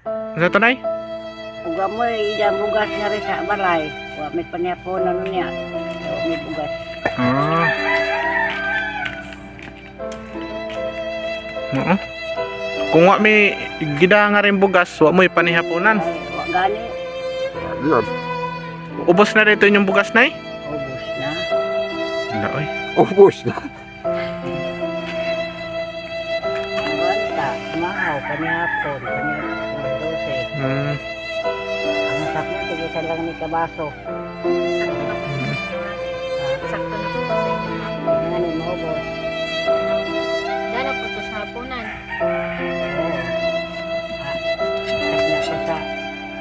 Sa to nay? Uga mo ida bugas na rin sa balay. Wa may panyapon ano niya. Wa may bugas. Ah. Oo. Kung wa may gida nga rin bugas, wa mo ipanihaponan. Ay, wa gani. Yun. Ubos na dito yung bugas nay? Ubos na. Wala oy. Ubus na. Ang banta, mahaw, panyapon, panyapon, dose. Hmm. Ang sakit, tigisan lang ni kabaso. Sakto na po sa inyo. Nga ni maubos. Dala po to sa hapunan. Oo. Sakit na ko sa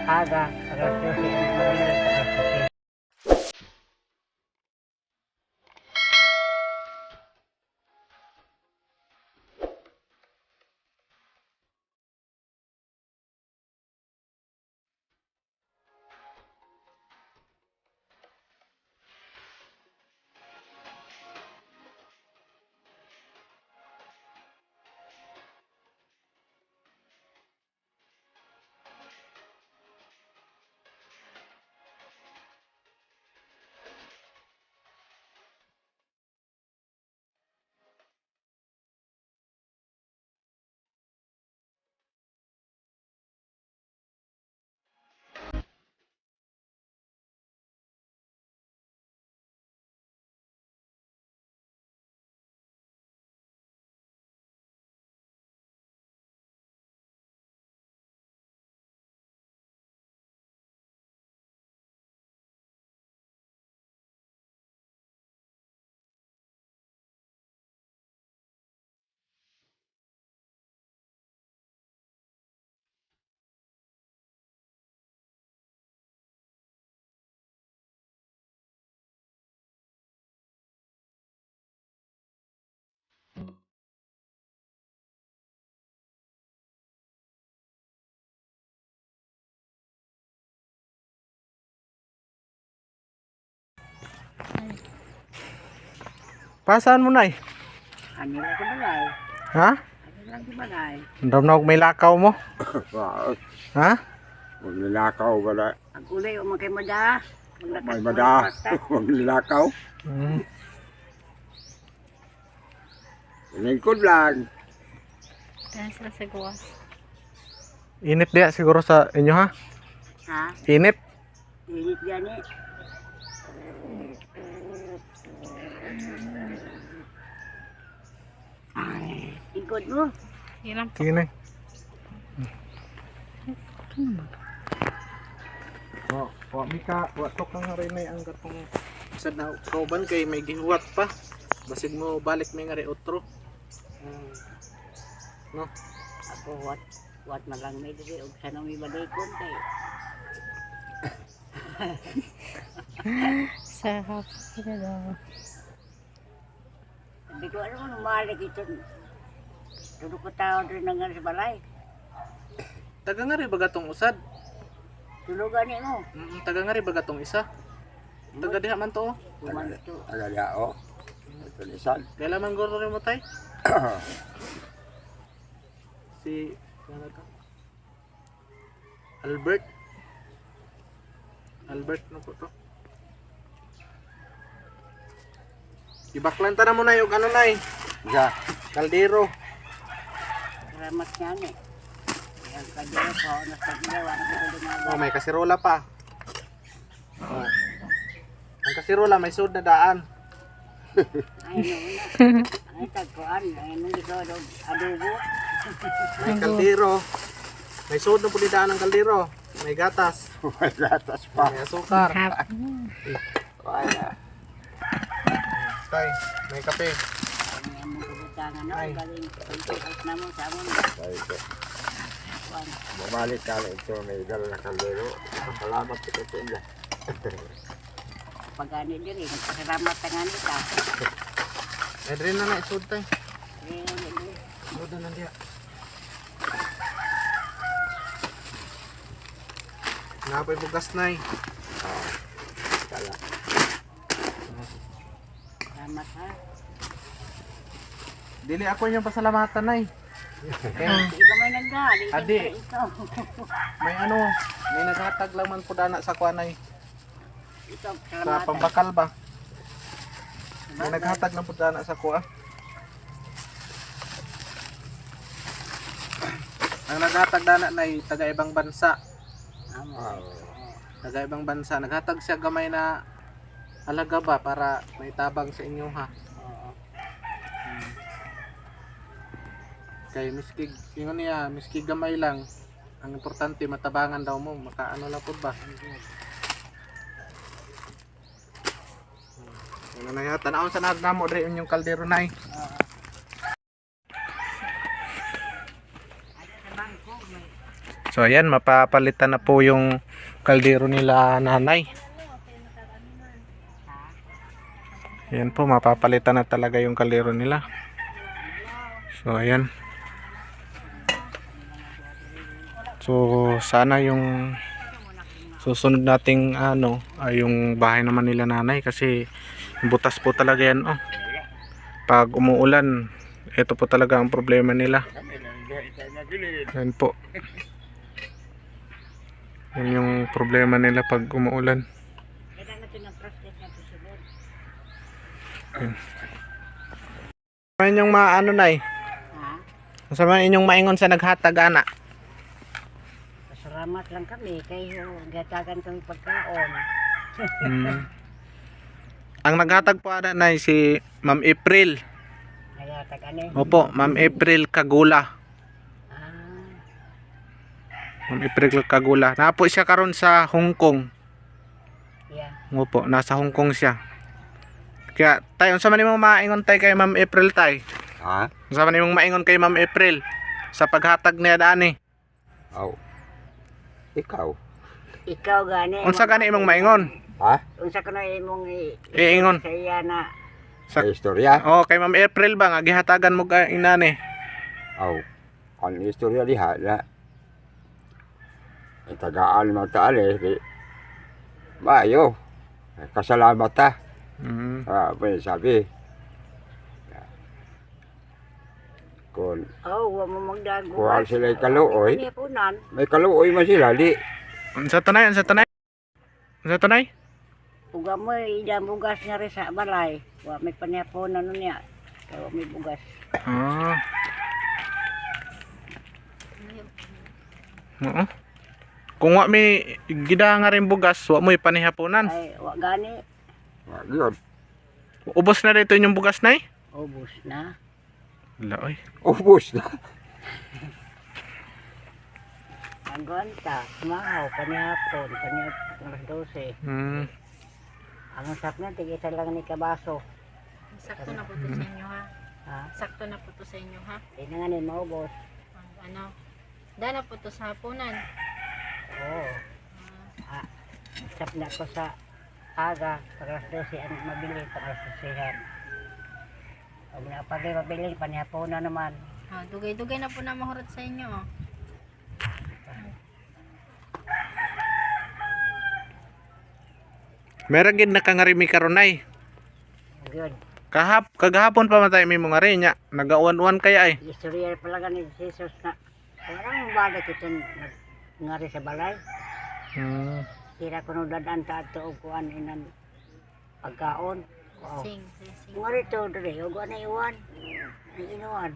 aga, alas 12, ang marami sa alas 12. Pasaan mo nay? Ano lang ko balay? Ha? Ano lang ko balay? Ramnog may lakaw mo? Wow. Ha? Maglilakaw ba na? Ang kulay, umagay mo da. May mada. Maglilakaw. Hmm. Lingkod lang. Dala sila sa gawas. Init dia siguro sa inyo ha? Ha? Init. Init gani. Ay, ikot mo. Yun lang po. Sige nay. Wa mika, wa to kang rin ay ang gatong sad na kauban kay may gihuwat pa. Basig mo balik may nga ri otro. No. Ako, what na lang may dili. Huwag sana may balikon kay. Sa hapon daw. Hindi ko alam kung umalik ito. Tulog ko tao rin na nga sa balay. Taga nga ri ba gatong usad? Tulugan ni mo. Taga nga ri ba gatong isa? Taga diha man to. Kuman ito. Agalao. Ito lisan. Kailan man guro rin mo tay? Si ano to? Albert. Albert no po to. Ibaklan ta na mo na yung ano nay. Ja. Kaldero. Salamat nga ni. Ang kadyo ko, nasa ginawa na ko dumago. Oh, may kasirola pa. Oh. Ang kasirola may sud na daan. Ay, no, na. Ay, tagkuan. Ay, nung ikaw adobo. May kaldero. May sud na puli daan ng kaldero. May gatas. May gatas pa. May asukar. Wala. Tay, may kape. Ay, ang mga kabutangan, no? Ay. Galing. Pagkakas na mo sa amon. Ay, ito. Kuan. Bumalik ka na ito. May dala na kaldero. Salamat ito sa inyo. Pagani diri, nagpasalamat nga nita. Ay, drin na na isud tay. Eh, Sud na nandiya. Napay bugas nay. Kala. salamat ha. Dili ako yung pasalamatan nay. Hindi ka may nagdali. Adi. Ito. May may naghatag lang man po dana sa kuanay. Ito. Sa pambakal ba? May naghatag lang po dana sa kuha. Ang naghatag dana na taga ibang bansa. Taga ibang bansa. Naghatag siya gamay na alaga ba para may tabang sa inyo ha. Kay miski ingon niya, miski gamay lang. Ang importante matabangan daw mo, makaano lang po ba? Ano na yata, naon sa nagnamo dre yung kaldero nay. So ayan, mapapalitan na po yung kaldero nila nanay. Ayan po, mapapalitan na talaga yung kaldero nila. So ayan. So sana yung susunod nating ay yung bahay naman nila nanay kasi butas po talaga yan pag umuulan ito po talaga ang problema nila. Yan po, yan yung problema nila pag umuulan. Ano yung maano nay? Masama inyong maingon sa naghatag ana. Salamat lang kami kayo gatagan kami pagkaon. Ang naghatag po ana nay si Ma'am April. Naghatag ani. Opo, Ma'am April Kagula. Ma'am April Kagula. Napo siya karon sa Hong Kong. Yeah. Opo, nasa Hong Kong siya. Kaya tayo, unsa man imong maingon tay kay Ma'am April tay? Ha? Unsa man imong maingon kay Ma'am April sa paghatag niya dani? Aw. Ikaw. Ikaw gani. Unsa gani imong maingon? Ha? Unsa kana imong Iingon. sa iya na Sa istorya? Oh, kay Ma'am April ba nga gihatagan mo ka inani? Aw. Ang istorya diha na itagaan mo taali. Bayo. Kasalamat ta. Pwede sabi. Kung wa mo magdago. kuha sila kaluoy, Punan. may kaluoy man sila, di. Unsa tunay? Unsa tunay? Unsa tunay? Uga mo ida bugas nga rin sa balay. Wa may panyapon niya. Kaya may bugas. Ah. Oo. Kung wa may gida nga rin bugas, wa mo ipanihaponan. Ay wa gani. Yun. Ubos na dito yung bugas nay? Ubus na. Wala oy. Ubus na. Ang ganta, mahaw, panyapon, alas 12. Ang usap na, tigisa lang ni kabaso. Sakto na po to sa inyo ha. Ha? Sakto na po to sa inyo ha. Di na nga ni maubos. Ang dana po to sa hapunan. Oo. Usap na ko sa aga, alas 12, ang mabili, alas 12. Huwag na mabili, panyapon na naman. Dugay-dugay na po na mahurot sa inyo. Meron gid nakangarimi karon nay. Yun. Kagahapon pa matay mi mga rin nya. Nagauwan-uwan kaya ay. Istorya pala ni Jesus na parang balik ito ngari sa balay. Sira ko nung dadaan ta ito o kuhan inan pagkaon. Wow. Sing. Ngari ito dali, o kuhan na iwan. Ang inuwan.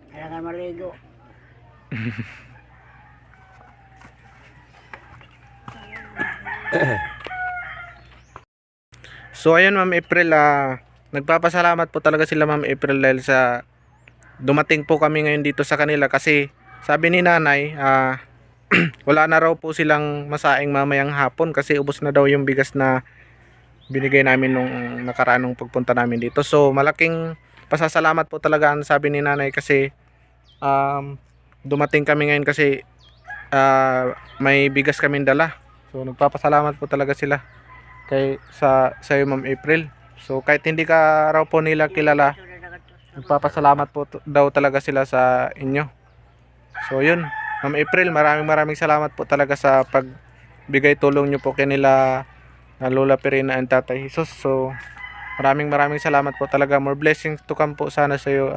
Kailangan maligo. So ayun Ma'am April, nagpapasalamat po talaga sila Ma'am April dahil sa dumating po kami ngayon dito sa kanila kasi sabi ni nanay wala na raw po silang masaing mamayang hapon kasi ubos na daw yung bigas na binigay namin nung nakaraan nung pagpunta namin dito. So malaking pasasalamat po talaga ang sabi ni nanay kasi dumating kami ngayon kasi may bigas kaming dala. So nagpapasalamat po talaga sila kay sa Ma'am April. So kahit hindi ka raw po nila kilala, nagpapasalamat po daw talaga sila sa inyo. So yun, Ma'am April, maraming salamat po talaga sa pagbigay tulong nyo po kanila Lola Perina and Tatay Jesus. So maraming salamat po talaga. More blessings to come po sana sa iyo,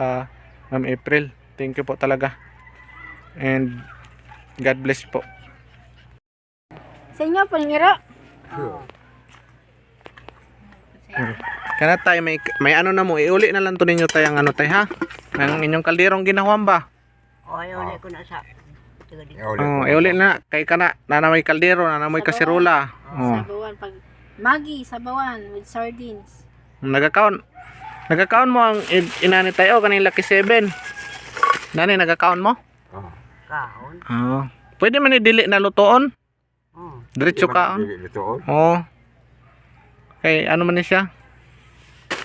Ma'am April. Thank you po talaga. And God bless po. Sa inyo, palingiro. Kana tay may ano na mo, iuli na lang to ninyo tay ang ano tay ha. Ang inyong kalderong ginahuam ba? O, ulit ko na sa... Oh, iuli na kay kana nanamoy kaldero, nanamoy kasirola. Oh. Sabawan. Pag Maggi, sabawan with sardines. Nagakaon mo ang inani tayo kanila Lucky 7. Nani nagakaon mo? Kaon. Oh. Pwede man i-dili na lutoon. Diretso kaon. Lutoon. Oh. Kay ano man ni siya?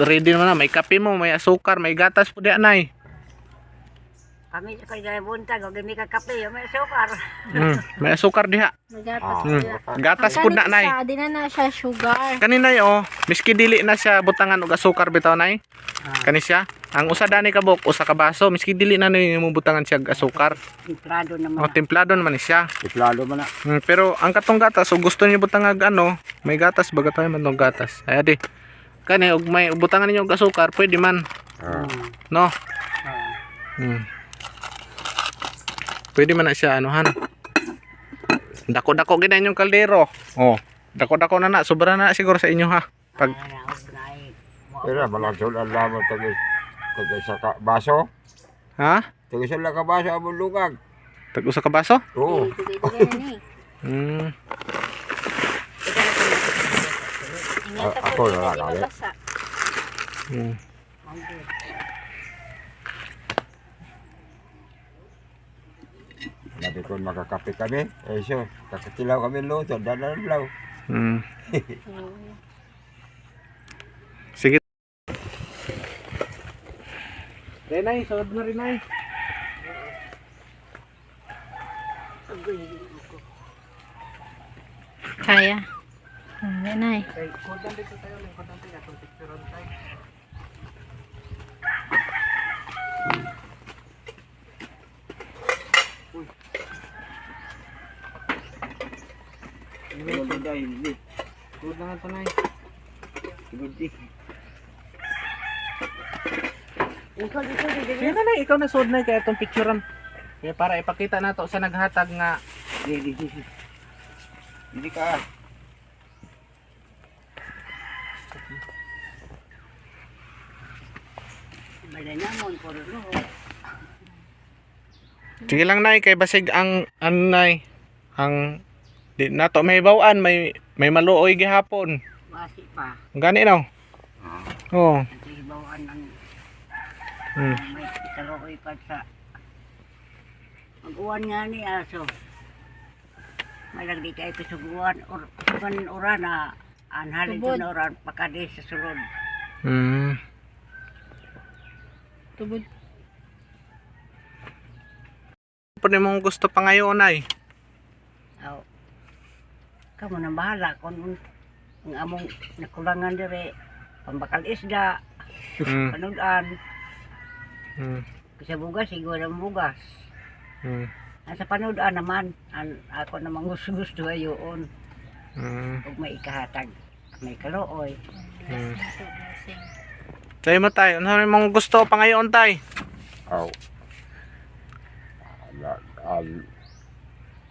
Ready naman na, may kape mo, may asukar, may gatas po di anay. Kami sa kaya buntag, o gami ka kape, may sukar. May asukar diha. Magatas. Gatas pud na nay. Di na siya sugar. Kanina yo, miski dili na siya butangan og asukar bitaw nay. Kani siya. Ang usa dani ka bok, usa ka baso, miski dili na ni mo butangan siya og asukar. Templado naman. O templado naman ni siya. Iklalo man na. Pero ang katong gatas, ug gusto niyo butang og ano, may gatas baga tayo man tong gatas. Ay adi. Kani og may butangan niyo og asukar, pwede man. No. Pwede man na siya anuhan. Dako-dako gid inyong kaldero. Oh, dako-dako na sobra na siguro sa inyo ha. Pag Pero malansol ang lamang tagis. Tagis sa baso. ha? Tagis sa ka baso ang lugag. Tag usa ka baso? Oo. Dugay-dugay na ni. Ingatan Ako po na din lang, na Ali. mabasa. Nabi ko makakape kami. Eh so, kakatilaw kami luto. Dadalaw. Sige. Renay, sod na Renay. Kaya. Nanay. Good na nga Nay. Sige na ikaw na sod na kaya itong picturean. Kaya para ipakita nato sa naghatag nga. Hindi ka. Malanamon ko rin. Sige lang Nay, kay basig ang ano Nay, ang di nato may bawaan, may maluoy gihapon. Basi pa. Gani no? Oo. Kasi bawaan ng Hmm. may kaluoy pa sa mag-uwan nga ni aso. May lagdi kayo kasuguan or uran na anhalin Tubod. to na uran pakadi sa sulod. Tubod. Pwede mong gusto pa ngayon Nay. Aw. Kamu na bahala kung ang among nakulangan dire pambakal isda, panudan, kasi bugas siguro ang bugas. Sa panudan naman, ako namang gusto ayoon. Kung may ikahatag, may kalooy. Blessing. Sa'yo mo tayo, ano mong gusto pa ngayon tay? Aw.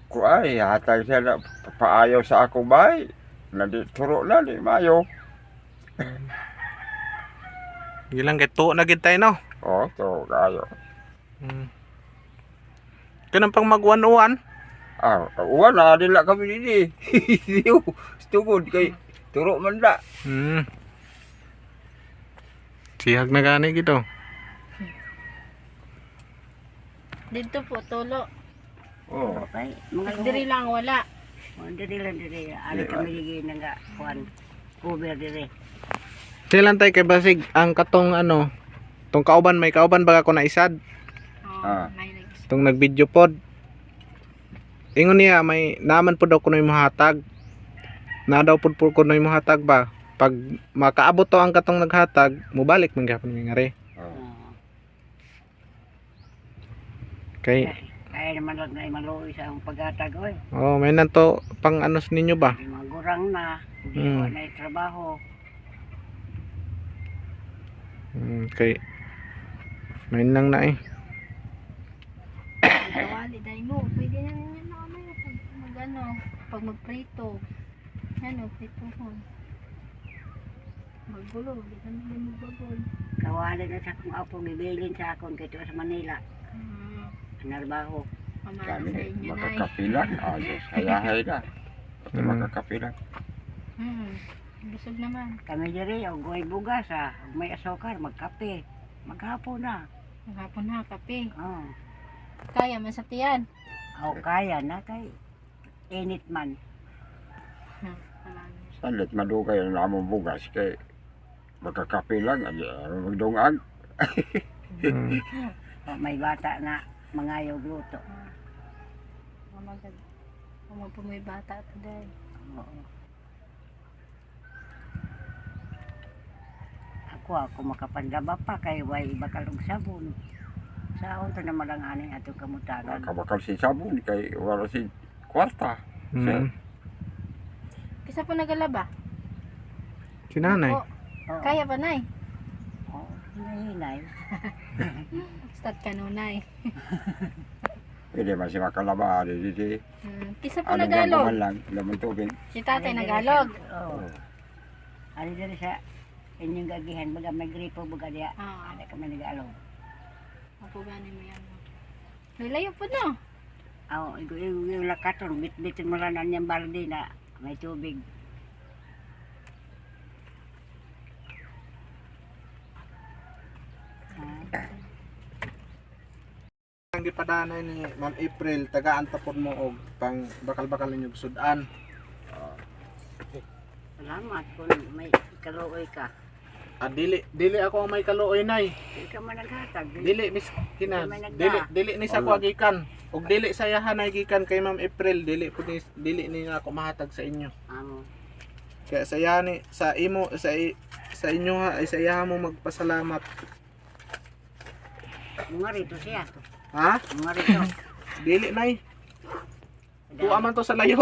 Ko ay hatag siya na paayaw sa ako bay. Nadi turo na di mayo. Sige lang kay tuo na gid tayo no. Oh, to kayo. Kanang pang mag-101. Uwan na din lang kami dini. Siyo, stugod kay turo man da. Sihag na gani gito. Dito po, tulo. Oh, Okay, mga Diri lang wala. diri lang diri. Ali kami ligi nga kuan. Cover diri. Sige lang tayo kay basig ang katong ano, tong kauban may kauban baga ko na isad. May legs. Tong nag-video pod. Ingon niya may naman po daw kuno yung hatag. Na daw pod ko kuno yung hatag ba. Pag makaabot to ang katong naghatag, mubalik man gyapon mi ngari. Kay Kaya naman lang na maluoy sa akong paghatag oy. oh, may nanto pang anos ninyo ba? Di magurang na, hindi ko na trabaho. Kay may lang na eh. tanghali dahil mo. Pwede na ninyo na mamaya pag mag-ano, pag magprito. Ano, pritohon. Maggulo, di ka nila magbagol. Kawali na sa akong apo, bibilin sa akong kito sa Manila. Narbaho. Pamana Kami sa inyo, Nay. makakapilan. Ayos, hayahay na. Ito makakapilan. Busog naman. Kami diri, o goy bugas ha. May asukar, magkape. Maghapon na. Maghapon na, kape. Oh. Kaya man sa tiyan. O kaya na kay init man. Salit madugay ang lamang bugas kay makakapilan. Ano magdungan? May bata na mangayog luto. Mamagad. Mamagpo may bata today. Oo. Ako makapandaba pa kay way bakal og sabon. Sa auto na malanganin ato kamutagan. Nakabakal si sabon kay wala si kwarta. Mm. Kisa po nagalaba? Si nanay. O, Oo. kaya pa, Nay? Oo, hinahinay. Start ka nunay. Pwede man si makalaba. Dito. Kisa po Anong nagalog? gagawin lang. Laman tubig. Si tatay nagalog. Oo. Ano diri sa inyong gagihan, baga may gripo, baga diya. Ah, Ano kami nag-along. ako gani mo yan. Nilayo po no? Oo, yung lakaton, bit-bitin mo lang ang niyang balde na may tubig. Ang gipadanay ni Ma'am April, tagaan tapon mo og pang bakal-bakal ninyo sudan. Salamat kung may kaluoy ka. Dili ako ang may kaluoy nay. Hindi ka man naghatag. Dili mis kina. May nagda. Dili ni sa ko gikan. Og dili sa yahan ay gikan kay Ma'am April, dili ni ako mahatag sa inyo. Amo. Kaya sa yani sa imo sa inyo ha ay sa yahan mo magpasalamat. Mga rito siya. Ha? Mga rito. Dili nay. Tuwa man to sa layo.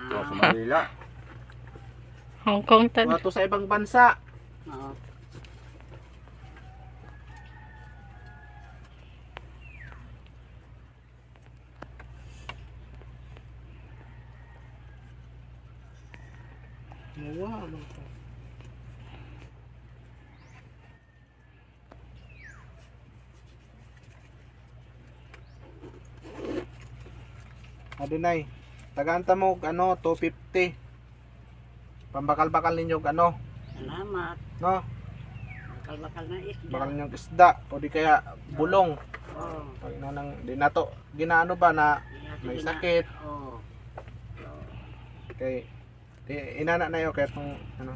Ito sa Manila. Hong Kong Tuwa to sa ibang bansa. Oo. Wow, man to. Adunay, tagaanta mo og ano 250. Pambakal-bakal ninyo og ano, Salamat. no? Bakal-bakal na isda. Bakal ninyong isda o di kaya bulong. Oo. Pag nanang di nato ginaano ba na may sakit Oo. kay di, inana na yo kay tong ano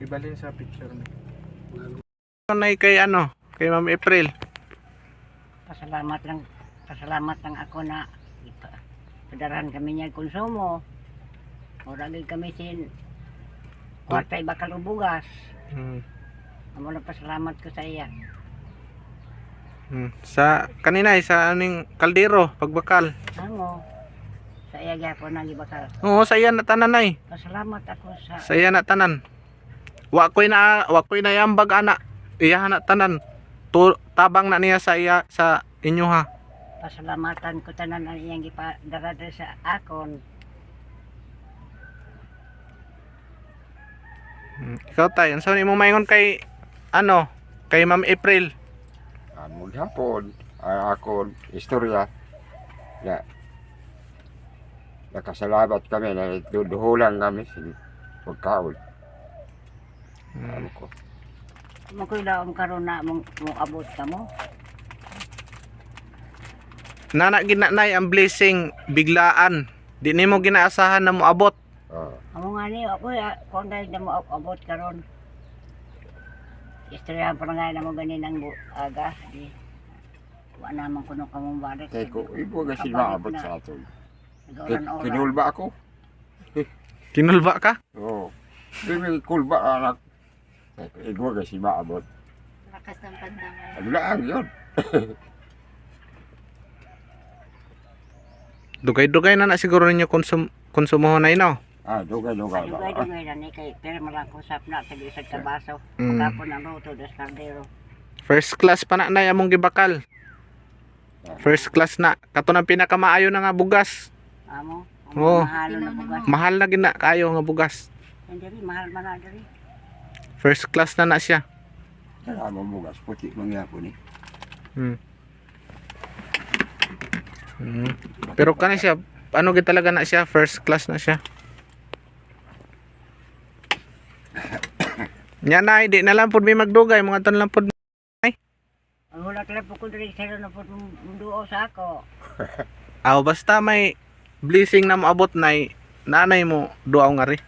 ibalin sa picture ni. Nay kay ano, kay Ma'am April. Pasalamat lang ako na padaran kami niya konsumo. Oragin kami sin kwartay bakal ubugas. Amo lang pasalamat ko sa iya. Sa kanina sa aning kaldero pagbakal. Amo sa iya gyapon nang gibakal. Oo, sa iya na tanan nay. Pasalamat ako sa Sa iya na tanan. Wa ko'y na yambag ana. Iya na tanan. Tabang na niya sa iya sa inyo ha. pasalamatan ko tanan ang iyang gipadara sa akon. Ikaw tay, unsa ni mo maingon kay ano, kay Ma'am April? Muli hapon, ako istorya. Ya. Nakasalamat kami na duduhulan kami sa pagkaon. Ano ko. Makoy daom karon na mong abot ka mo. Nana ginanay ang blessing biglaan. Di nimo ginaasahan na mo abot. Amo nga ni ako kung dahil na mo abot karon. Istorya pa nga na mo ganin ang aga di. Wa naman kuno ka mong balik. Kaya ko, ibo kasi maabot sa aton. Nag-oran-oran. Kinulba ako. Kinulba ka? Oo. May kulba anak. Ibo kasi maabot. Lakas ng pandangan. Aglaan yun. Dugay-dugay na siguro ninyo konsumohon na no. Dugay-dugay. Dugay-dugay na ni kay pero malang kusap na sa isang kabaso. Mm. Pagkapon ang roto dos kaldero. First class pa na nay among gibakal. First class na. Kato ng pinakamaayo na nga bugas. Amo, Oo. mahal na bugas. Mahal na gina kayo nga bugas. Hindi mahal man na diri. First class na siya. Salamat mo gas, puti mangyapon eh. Hmm. Hmm. Pero kani siya, ano gid talaga na siya, first class na siya. Nya na, di na lang pud may magdugay, mga ton lang pud. Ang hulat lang po ko diri sa na po duo sa ako. Aw basta may blessing na moabot nay nanay mo duaw nga ri.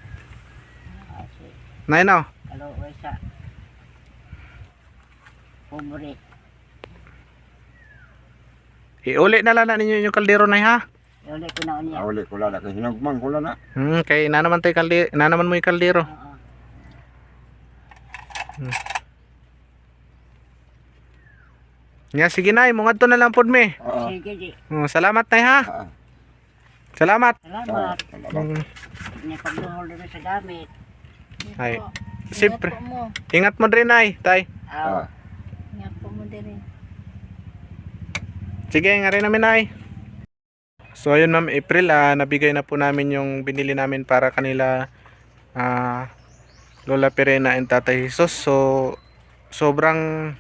Kasi Nay no. alo way sa pobre. Iuli na lang na ninyo yung kaldero nay ha. Ulit ko na unya. Uli ko lang na, kasi hinagman ko lang na. Kay na naman tay kaldero, na naman mo yung kaldero. Oo. Nya sige nay, mo ngadto na lang pud mi. Oo. Sige di. Salamat nay ha. Ah, Salamat. Salamat. salamat. Ni pagduhol diri sa gamit. Ay. Po. Siyempre. Ingat po mo. Ingat mo rin nay, tay. Aw. Ah, Ingat po mo din. Sige, nga rin namin ay. So ayun ma'am April, nabigay na po namin yung binili namin para kanila Lola Perena and Tatay Jesus. So sobrang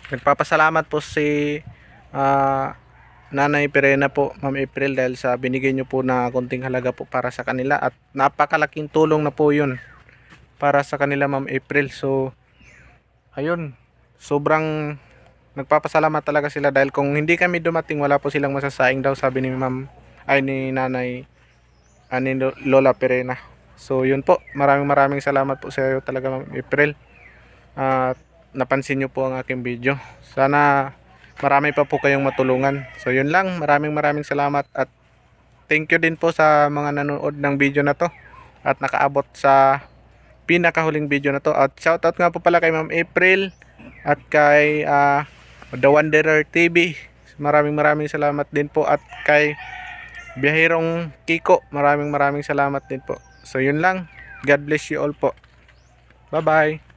nagpapasalamat po si Nanay Perena po, Ma'am April, dahil sa binigay nyo po na konting halaga po para sa kanila, at napakalaking tulong na po yun para sa kanila Ma'am April. So ayun, sobrang nagpapasalamat talaga sila, dahil kung hindi kami dumating wala po silang masasaing daw, sabi ni Ma'am ay ni Nanay ni Lola Perena. So yun po, maraming salamat po sa iyo talaga Ma'am April, at napansin nyo po ang aking video. Sana marami pa po kayong matulungan. So yun lang, maraming salamat, at thank you din po sa mga nanood ng video na to at nakaabot sa pinakahuling video na to. At shoutout nga po pala kay Ma'am April at kay The Wanderer TV. Maraming salamat din po, at kay Biyahirong Kiko, maraming salamat din po. So yun lang, God bless you all po. Bye bye.